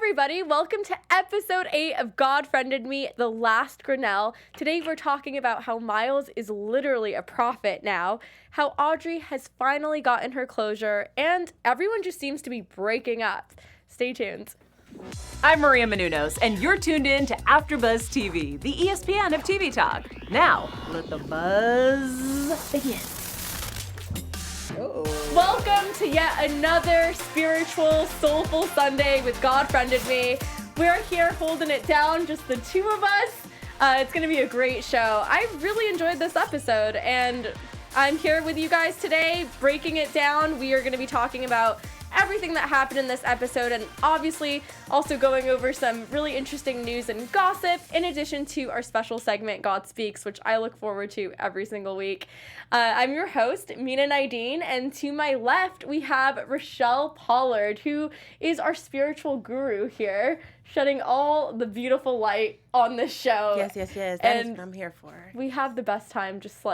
everybody. Welcome to episode 8 of God Friended Me, the last Grenelle. Today we're talking about how Miles is literally a prophet now, how Audrey has finally gotten her closure, and everyone just seems to be breaking up. Stay tuned. I'm Maria Menounos, and you're tuned in to AfterBuzz TV, the ESPN of TV talk. Now, let the buzz begin. Welcome to yet another spiritual, soulful Sunday with God Friended Me. We're here holding it down, just the two of us. It's going to be a great show. I really enjoyed this episode, and I'm here with you guys today, breaking it down. We are going to be talking about everything that happened in this episode, and obviously also going over some really interesting news and gossip, in addition to our special segment, God Speaks, which I look forward to every single week. I'm your host, Mina Naideen, and to my left, we have Rochelle Pollard, who is our spiritual guru here, shedding all the beautiful light on this show. Yes. That is what I'm here for. We have the best time just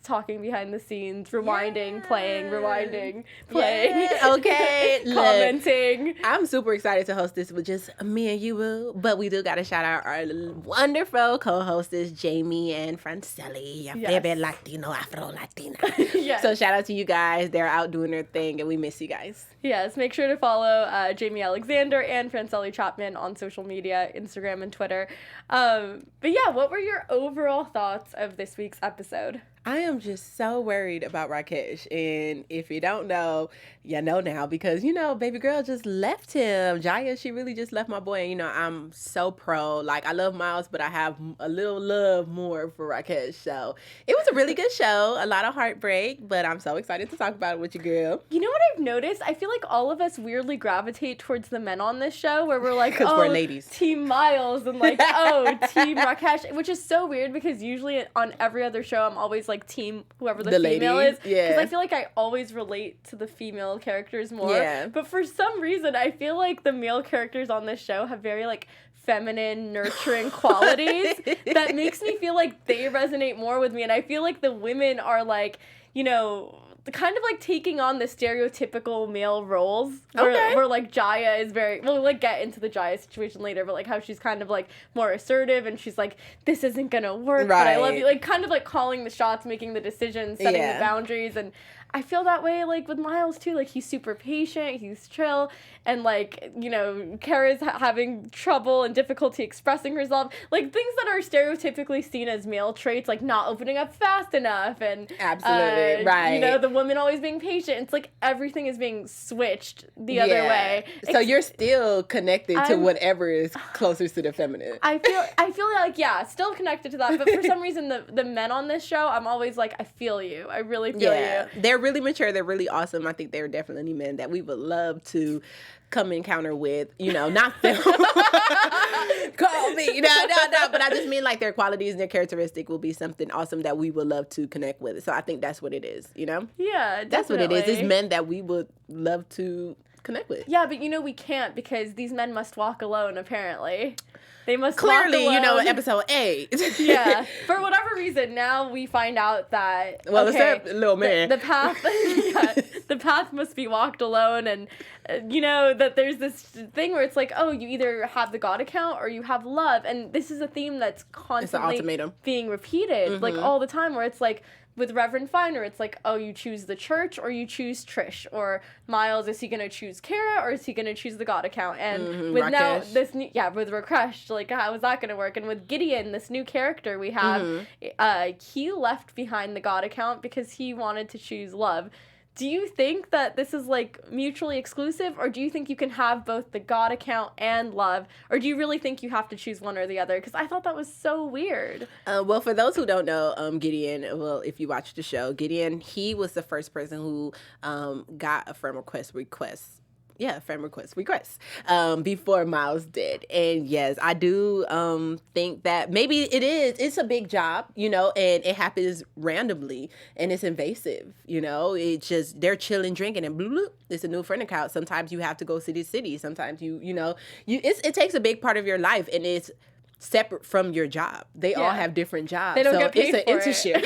talking behind the scenes, rewinding, playing, rewinding, playing. Yeah. Okay. Commenting. Look, I'm super excited to host this with just me and you, boo. But we do got to shout out our wonderful co-hostess, Jamie and Franceli, your favorite Latino, Afro-Latina. Yes. So shout out to you guys. They're out doing their thing, and we miss you guys. Yes, make sure to follow Jamie Alexander and Franceli Chapman on social media, Instagram and Twitter. But yeah, what were your overall thoughts of this week's episode? I am just so worried about Rakesh, and if you don't know, you know now, because, baby girl just left him. Jaya, she really just left my boy, and, I'm so pro. I love Miles, but I have a little love more for Rakesh, so it was a really good show, a lot of heartbreak, but I'm so excited to talk about it with you, girl. You know what I've noticed? I feel like all of us weirdly gravitate towards the men on this show, where we're like, we're ladies. Team Miles, and Team Rakesh, which is so weird, because usually on every other show, I'm always team whoever the female ladies, is, because I feel like I always relate to the female characters more. Yeah. But for some reason, I feel like the male characters on this show have very feminine, nurturing qualities that makes me feel like they resonate more with me, and I feel like the women are kind of taking on the stereotypical male roles. Where Jaya is very, we'll get into the Jaya situation later, but how she's kind of more assertive, and she's this isn't gonna work, but I love you. Kind of calling the shots, making the decisions, setting the boundaries, and I feel that way with Miles too. He's super patient, he's chill, and Kara's having trouble and difficulty expressing herself. Things that are stereotypically seen as male traits, not opening up fast enough, and absolutely right. The woman always being patient. It's everything is being switched the other way. So you're still connected to whatever is closest to the feminine. I feel still connected to that, but for some reason the men on this show, I'm always I feel you. I really feel you. They're really mature. They're really awesome. I think they're definitely men that we would love to come encounter with, not them. Call me. No. But I just mean their qualities and their characteristic will be something awesome that we would love to connect with. So I think that's what it is, Yeah, definitely. That's what it is. It's men that we would love to connect with. Yeah, but we can't, because these men must walk alone, apparently. They must clearly, walk alone. episode 8. Yeah. For whatever reason, now we find out that except little man. The path, the path must be walked alone, and that there's this thing where it's you either have the God account or you have love, and this is a theme that's constantly being repeated, all the time, where it's with Reverend Finer, it's you choose the church or you choose Trish, or Miles, is he gonna choose Kara or is he gonna choose the God account? And with Rakesh. Now this new, with Rakesh, how is that gonna work? And with Gideon, this new character we have, he left behind the God account because he wanted to choose love. Do you think that this is mutually exclusive, or do you think you can have both the God account and love, or do you really think you have to choose one or the other? Because I thought that was so weird. Well, for those who don't know, Gideon, if you watch the show, Gideon, he was the first person who got a friend request before Miles did. And yes, I do think that maybe it's a big job, and it happens randomly and it's invasive, it's just they're chilling, drinking, and bloop, it's a new friend account. Sometimes you have to go city to city. Sometimes it takes a big part of your life, and it's separate from your job. They all have different jobs. They don't get paid it's an internship.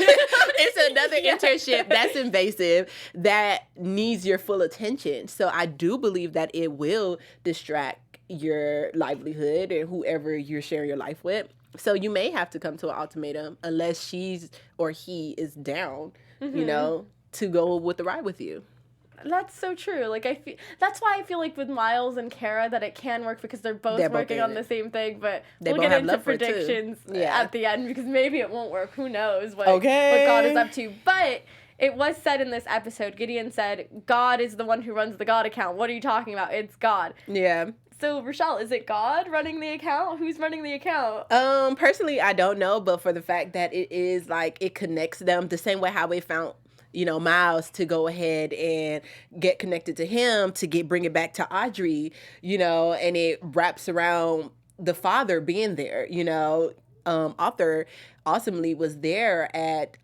It's another internship that's invasive, that needs your full attention. So I do believe that it will distract your livelihood and whoever you're sharing your life with. So you may have to come to an ultimatum unless she's or he is down, you know, to go with the ride with you. That's so true. Like, I feel that's why I feel like with Miles and Kara that it can work because they're both working on the same thing. But we'll get into predictions at the end because maybe it won't work. Who knows what God is up to? But it was said in this episode, Gideon said, God is the one who runs the God account. What are you talking about? It's God. Yeah. So, Rochelle, is it God running the account? Who's running the account? Personally, I don't know, but for the fact that it is like it connects them the same way how we found, you know, Miles to go ahead and get connected to him to bring it back to Audrey, you know, and it wraps around the father being there, you know. Arthur awesomely was there at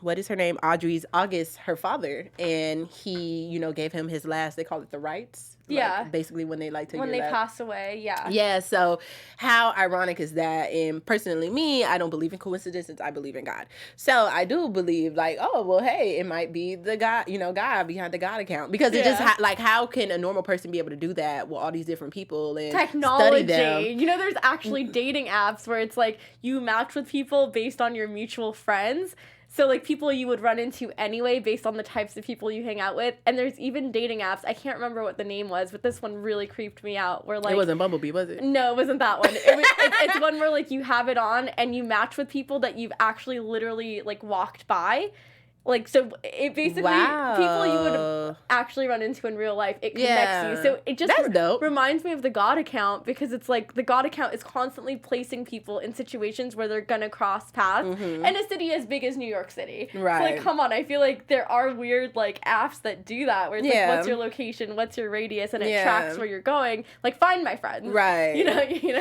what is her name? August, her father, and he, you know, gave him his last, they call it the rites. Yeah. Like, basically when they when they pass away, yeah. Yeah, so how ironic is that? And personally, me, I don't believe in coincidences. I believe in God. So I do believe, like, oh, well, hey, it might be the God, you know, God behind the God account. Because it just, like, how can a normal person be able to do that with all these different people and technology. Study them? You know, there's actually dating apps where it's like you match with people based on your mutual friends. So, like, people you would run into anyway based on the types of people you hang out with. And there's even dating apps. I can't remember what the name was, but this one really creeped me out. Where, like, it wasn't Bumblebee, was it? No, it wasn't that one. It's one where, like, you have it on and you match with people that you've actually literally, like, walked by. Like, so it basically, people you would actually run into in real life, it connects you. So it just reminds me of the God account because it's like the God account is constantly placing people in situations where they're gonna cross paths in a city as big as New York City. Right. So, like, come on, I feel like there are weird, like, apps that do that where it's like, what's your location, what's your radius, and it tracks where you're going. Like, find my friends. Right. You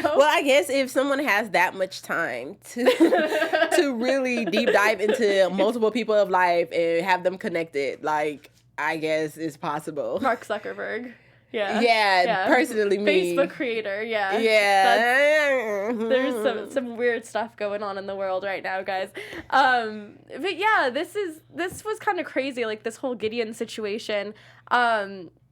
know? Well, I guess if someone has that much time to really deep dive into multiple people of life, and have them connected, like, I guess it's possible. Mark Zuckerberg. Yeah, personally me. Facebook creator, yeah. There's some weird stuff going on in the world right now, guys. But yeah, this was kind of crazy, like this whole Gideon situation.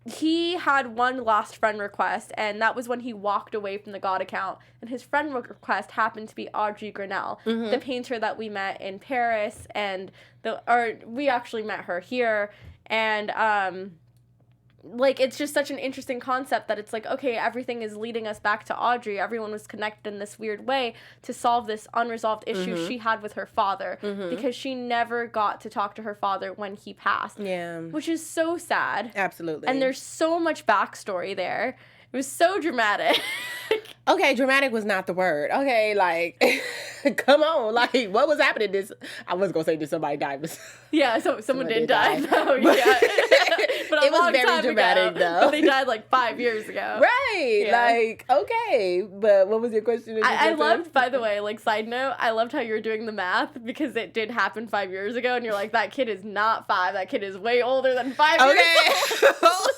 He had one last friend request, and that was when he walked away from the God account. And his friend request happened to be Audrey Grenelle, the painter that we met in Paris, and we actually met her here. And like, it's just such an interesting concept that it's like, okay, everything is leading us back to Audrey. Everyone was connected in this weird way to solve this unresolved issue she had with her father because she never got to talk to her father when he passed. Yeah. Which is so sad. Absolutely. And there's so much backstory there. It was so dramatic. Okay, dramatic was not the word. Okay, like, come on. Like, what was happening? I was going to say, did somebody die? But yeah, so someone did die. Though, yeah. But it was very dramatic, though. But they died, like, 5 years ago. Right. Yeah. Like, okay. But what was your question? I loved, by the way, like, side note, I loved how you were doing the math because it did happen 5 years ago. And you're like, that kid is not 5. That kid is way older than 5 years old.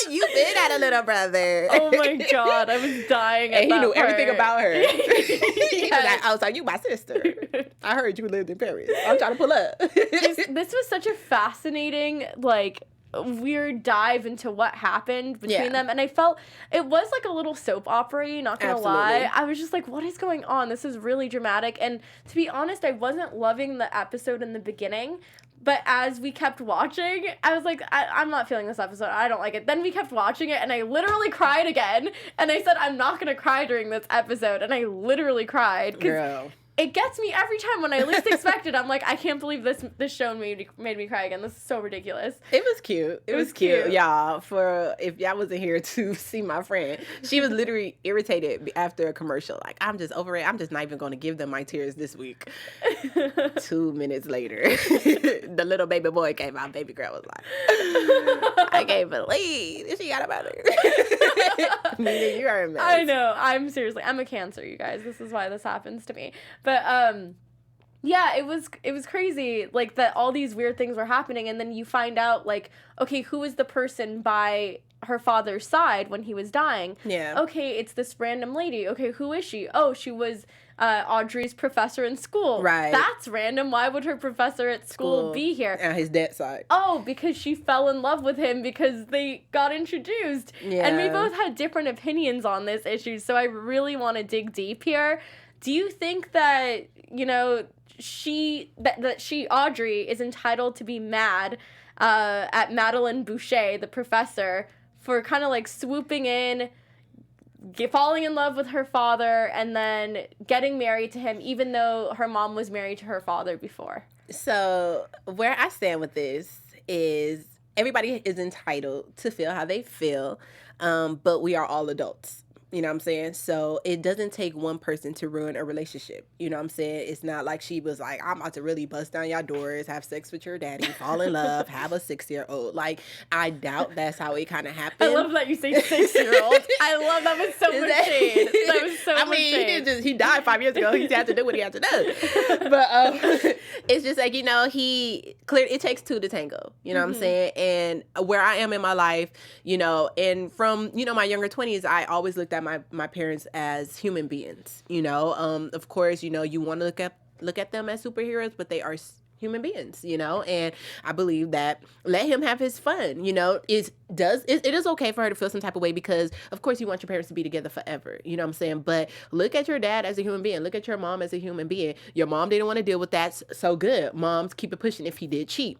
You been at a little brother. Oh my God, I was dying. And he knew everything about her. He was like, "Oh, so you my sister? I heard you lived in Paris. I'm trying to pull up." This was such a fascinating, like, weird dive into what happened between them, and I felt it was like a little soap opera-y, not gonna lie. I was just like, what is going on? This is really dramatic. And to be honest, I wasn't loving the episode in the beginning. But as we kept watching, I was like, I'm not feeling this episode. I don't like it. Then we kept watching it, and I literally cried again. And I said, I'm not going to cry during this episode. And I literally cried. Girl. It gets me every time when I least expect it. I'm like, I can't believe this show made me cry again. This is so ridiculous. It was cute. It was cute. Y'all, if y'all wasn't here to see my friend, she was literally irritated after a commercial. Like, I'm just over it. I'm just not even going to give them my tears this week. 2 minutes later, the little baby boy came out. Baby girl was like, I can't believe she got about her. Meaning you are a mess. I know. I'm a Cancer, you guys. This is why this happens to me. But yeah, it was crazy, like, that all these weird things were happening, and then you find out, like, okay, who is the person by her father's side when he was dying. Yeah. Okay, it's this random lady. Okay, who is she? Oh, she was Audrey's professor in school. Right. That's random. Why would her professor at school be here? On his dad's side. Oh, because she fell in love with him because they got introduced. Yeah. And we both had different opinions on this issue, so I really want to dig deep here. Do you think that, you know, Audrey, is entitled to be mad at Madeline Boucher, the professor, for kind of like swooping in, falling in love with her father, and then getting married to him, even though her mom was married to her father before? So where I stand with this is everybody is entitled to feel how they feel, but we are all adults. You know what I'm saying? So it doesn't take one person to ruin a relationship. You know what I'm saying? It's not like she was like, I'm about to really bust down your doors, have sex with your daddy, fall in love, have a 6-year-old. Like, I doubt that's how it kind of happened. I love that you say 6-year-old. I love that was so much shade. That was so much shade. He died 5 years ago. He had to do what he had to do. But it's just like, you know, it takes two to tango. You know what I'm saying? And where I am in my life, you know, and from, you know, my younger 20s, I always looked at my parents as human beings, you know. Of course, you know, you want to look at them as superheroes, but they are human beings, you know. And I believe that let him have his fun, you know. It is okay for her to feel some type of way because, of course, you want your parents to be together forever, you know what I'm saying? But look at your dad as a human being. Look at your mom as a human being. Your mom didn't want to deal with that, so good. Moms, keep it pushing if he did cheat.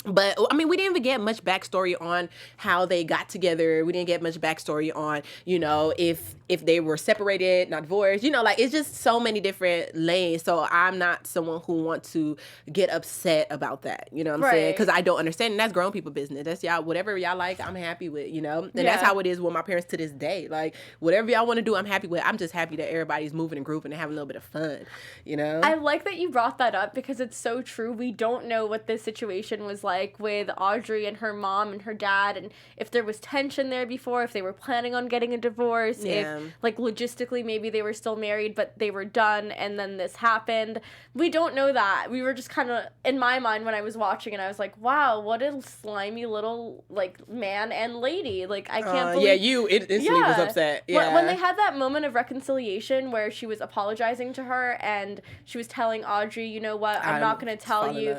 But I mean, we didn't even get much backstory on how they got together. We didn't get much backstory on, you know, if they were separated, not divorced, you know, like it's just so many different lanes. So I'm not someone who wants to get upset about that. You know what I'm saying? Because I don't understand. And that's grown people business. That's y'all, whatever y'all like, I'm happy with, you know? And that's how it is with my parents to this day. Like, whatever y'all want to do, I'm happy with. I'm just happy that everybody's moving and grooving and having a little bit of fun, you know? I like that you brought that up because it's so true. We don't know what this situation was like with Audrey and her mom and her dad, and if there was tension there before, if they were planning on getting a divorce, if like logistically maybe they were still married but they were done and then this happened. We don't know that. We were just kind of, in my mind when I was watching it, I was like, wow, what a slimy little like man and lady. Like I can't believe. Yeah, you instantly was upset. Yeah. When they had that moment of reconciliation where she was apologizing to her and she was telling Audrey, you know what, I'm not going to tell you.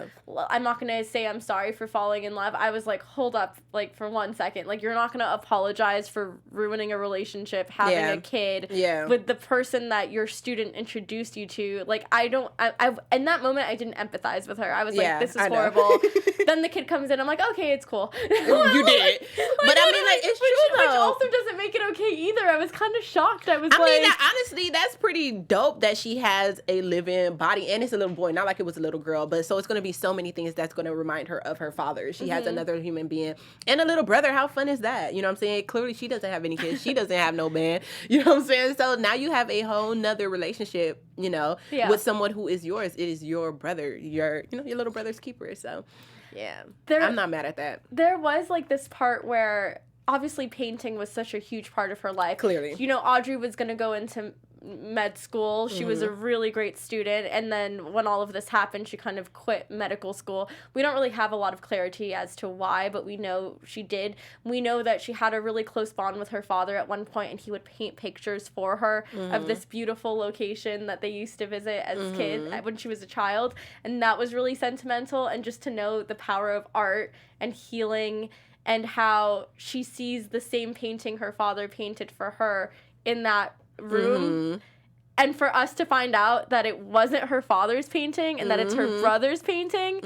I'm not going to say I'm sorry for falling in love. I was like, hold up, like for 1 second. Like you're not going to apologize for ruining a relationship, having a kid with the person that your student introduced you to. Like I in that moment I didn't empathize with her. I was like, this is horrible. Then the kid comes in, I'm like, okay, it's cool. You did. But I mean, like, it's true though. Which also doesn't make it okay either. I was kind of shocked. I mean, honestly, that's pretty dope that she has a living body and it's a little boy, not like it was a little girl, but so it's going to be so many things that's going to remind her of her father. She has another human being and a little brother. How fun is that? You know what I'm saying? Clearly she doesn't have any kids. She doesn't have no man. You know what I'm saying? So now you have a whole nother relationship, you know, with someone who is yours. It is your brother, your little brother's keeper. So yeah, I'm not mad at that. There was like this part where obviously painting was such a huge part of her life. Clearly. You know, Audrey was going to go into med school. She was a really great student. And then when all of this happened, she kind of quit medical school. We don't really have a lot of clarity as to why, but we know she did. We know that she had a really close bond with her father at one point, and he would paint pictures for her of this beautiful location that they used to visit as kids when she was a child. And that was really sentimental. And just to know the power of art and healing and how she sees the same painting her father painted for her in that room. And for us to find out that it wasn't her father's painting and that it's her brother's painting,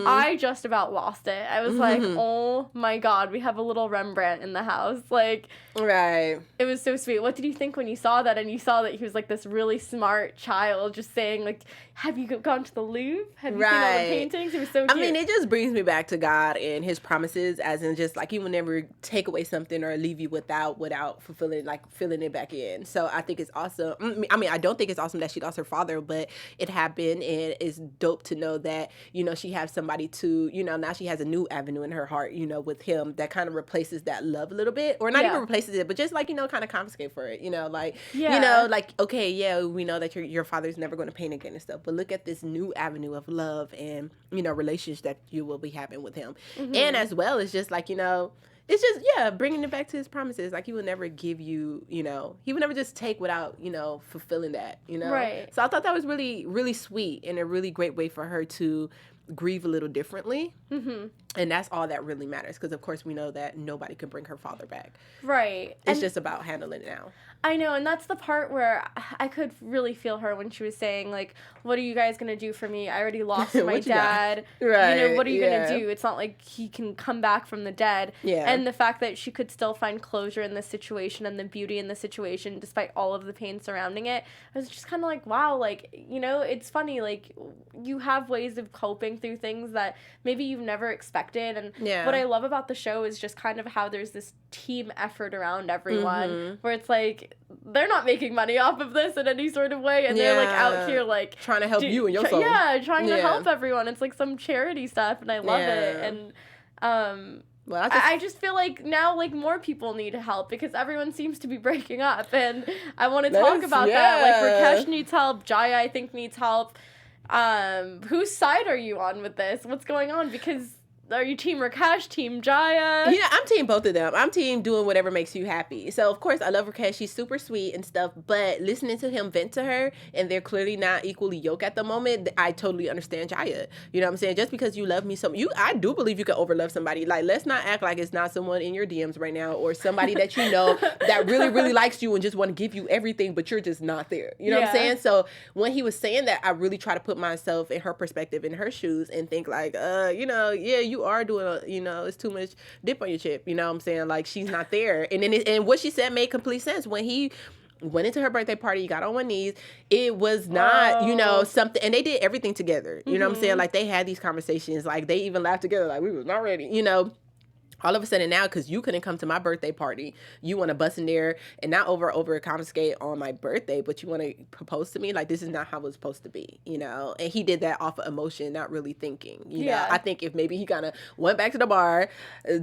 I just about lost it. I was like, oh my God, we have a little Rembrandt in the house. Like, right. It was so sweet. What did you think when you saw that and you saw that he was like this really smart child just saying like, have you gone to the Louvre? Have you seen all the paintings? It was so cute. I mean, it just brings me back to God and his promises, as in just like he will never take away something or leave you without fulfilling, like filling it back in. So I think it's awesome. I mean, I don't think it's awesome that she lost her father, but it happened, and it's dope to know that, you know, she has somebody to, you know, now she has a new avenue in her heart, you know, with him that kind of replaces that love a little bit, or not even replaces it, but just like, you know, kind of confiscate for it, you know, like, you know, like, okay, yeah, we know that your father's never going to paint again and stuff, but look at this new avenue of love and, you know, relationship that you will be having with him. And as well, it's just like, you know, it's just, bringing it back to his promises. Like, he would never give you, he would never just take without, fulfilling that, Right. So I thought that was really, really sweet and a really great way for her to grieve a little differently. Mm-hmm. And that's all that really matters, because, of course, we know that nobody can bring her father back. Right. It's just about handling it now. I know, and that's the part where I could really feel her when she was saying, like, what are you guys going to do for me? I already lost my dad. Right. What are you going to do? It's not like he can come back from the dead. Yeah. And the fact that she could still find closure in this situation and the beauty in the situation despite all of the pain surrounding it, I was just kind of like, wow, like, it's funny, like, you have ways of coping through things that maybe you've never expected. And what I love about the show is just kind of how there's this team effort around everyone, where it's like, they're not making money off of this in any sort of way, and they're like out here like trying to help you and your soul. Trying to help everyone. It's like some charity stuff, and I love it. And well, I just feel like now, like, more people need help because everyone seems to be breaking up, and I want to talk about that. Like, Rakesh needs help. Jaya, I think, needs help. Whose side are you on with this? What's going on? Because are you team Rakesh, team Jaya? I'm team both of them. I'm team doing whatever makes you happy. So, of course, I love Rakesh. She's super sweet and stuff. But listening to him vent to her, and they're clearly not equally yoked at the moment, I totally understand Jaya. You know what I'm saying? Just because you love me so much, I do believe you can overlove somebody. Like, let's not act like it's not someone in your DMs right now, or somebody that you know that really, really likes you and just want to give you everything, but you're just not there. You know what I'm saying? So when he was saying that, I really try to put myself in her perspective, in her shoes, and think like, you are doing it's too much dip on your chip, you know what I'm saying? Like, she's not there. And then and what she said made complete sense. When he went into her birthday party, he got on one knee, it was not, something, and they did everything together. You know what I'm saying? Like, they had these conversations, like, they even laughed together, like, we was not ready, all of a sudden now, because you couldn't come to my birthday party, you want to bust in there and not over confiscate on my birthday, but you want to propose to me? Like, this is not how it's supposed to be, And he did that off of emotion, not really thinking, you know? I think if maybe he kind of went back to the bar,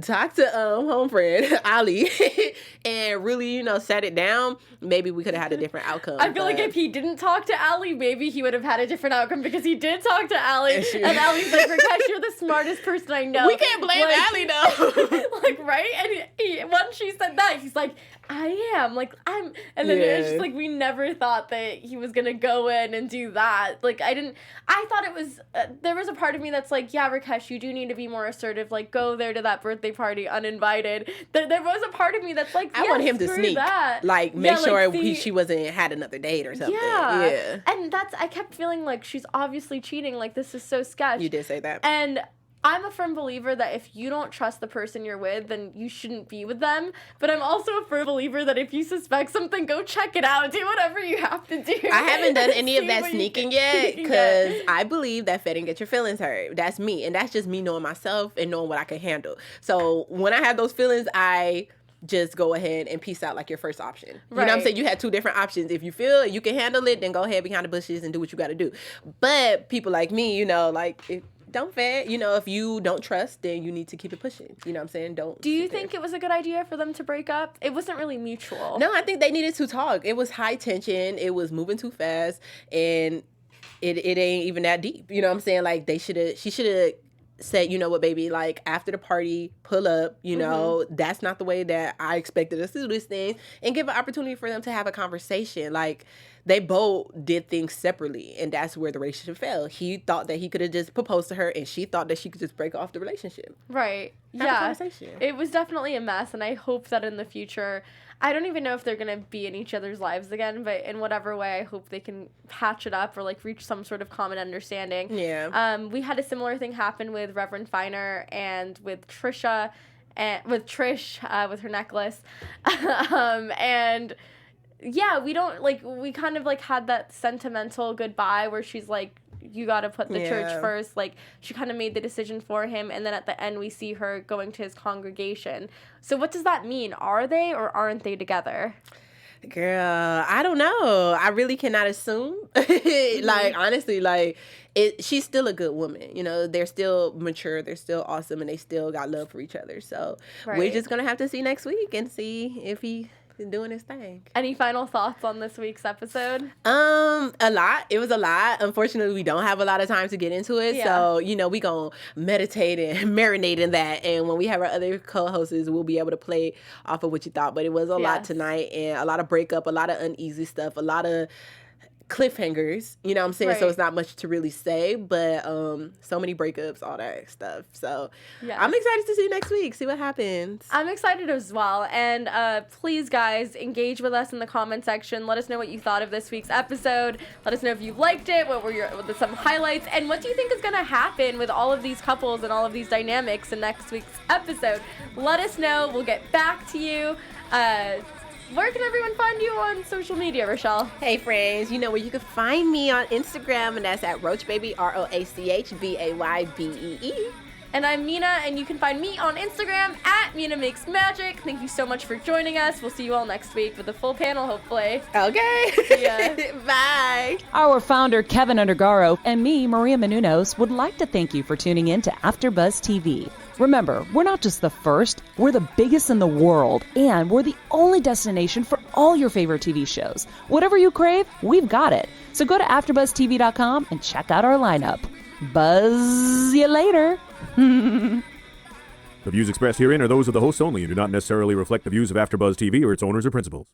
talked to home friend, Ali, and really, sat it down, maybe we could have had a different outcome. I feel like if he didn't talk to Ali, maybe he would have had a different outcome, because he did talk to Ali, and Ali's like, Rakesh, you're the smartest person I know. We can't blame Ali, though. Like, right? And he once she said that, he's like, I am. Like, I'm. And then it's just like, we never thought that he was going to go in and do that. Like, I thought it was, there was a part of me that's like, yeah, Rakesh, you do need to be more assertive. Like, go there to that birthday party uninvited. There was a part of me that's like, I want him to sneak. That. Like, make sure she wasn't had another date or something. Yeah. And I kept feeling like she's obviously cheating. Like, this is so sketch. You did say that. And I'm a firm believer that if you don't trust the person you're with, then you shouldn't be with them. But I'm also a firm believer that if you suspect something, go check it out. Do whatever you have to do. I haven't done any of that sneaking yet, because I believe that fed and get your feelings hurt. That's me. And that's just me knowing myself and knowing what I can handle. So when I have those feelings, I just go ahead and peace out, like your first option. You know what I'm saying? You had two different options. If you feel you can handle it, then go ahead behind the bushes and do what you got to do. But people like me, don't fed. If you don't trust, then you need to keep it pushing. You know what I'm saying? Do you think it was a good idea for them to break up? It wasn't really mutual. No, I think they needed to talk. It was high tension. It was moving too fast, and it ain't even that deep. You know what I'm saying? Like, she should have said, you know what, baby, like, after the party, pull up, that's not the way that I expected us to do this thing, and give an opportunity for them to have a conversation. Like, they both did things separately, and that's where the relationship fell. He thought that he could have just proposed to her, and she thought that she could just break off the relationship. Right. Have a conversation. It was definitely a mess, and I hope that in the future, I don't even know if they're going to be in each other's lives again, but in whatever way, I hope they can patch it up or, like, reach some sort of common understanding. Yeah. We had a similar thing happen with Reverend Finer and with Trisha, and with Trish, with her necklace. And yeah, we kind of, like, had that sentimental goodbye where she's like, you got to put the church first. Like, she kind of made the decision for him, and then at the end we see her going to his congregation. So what does that mean? Are they or aren't they together? Girl, I don't know. I really cannot assume. Like, honestly, like, she's still a good woman. They're still mature. They're still awesome, and they still got love for each other. So we're just going to have to see next week and see if he doing his thing. Any final thoughts on this week's episode? A lot. It was a lot. Unfortunately, we don't have a lot of time to get into it. Yeah. So, we gonna meditate and marinate in that. And when we have our other co-hosts, we'll be able to play off of what you thought. But it was a lot tonight, and a lot of breakup, a lot of uneasy stuff, a lot of cliffhangers, you know what I'm saying? Right. So it's not much to really say, but so many breakups, all that stuff. So I'm excited to see next week, see what happens. I'm excited as well. And please, guys, engage with us in the comment section. Let us know what you thought of this week's episode. Let us know if you liked it, what were some highlights, and what do you think is going to happen with all of these couples and all of these dynamics in next week's episode. Let us know. We'll get back to you. Where can everyone find you on social media, Rochelle? Hey, friends. You know where you can find me on Instagram, and that's at RoachBaby, RoachBaybee. And I'm Mina, and you can find me on Instagram at Mina Makes Magic. Thank you so much for joining us. We'll see you all next week with a full panel, hopefully. Okay. See ya. Bye. Our founder, Keven Undergaro, and me, Maria Menounos, would like to thank you for tuning in to AfterBuzz TV. Remember, we're not just the first, we're the biggest in the world, and we're the only destination for all your favorite TV shows. Whatever you crave, we've got it. So go to AfterBuzzTV.com and check out our lineup. Buzz you later. The views expressed herein are those of the hosts only and do not necessarily reflect the views of AfterBuzz TV or its owners or principals.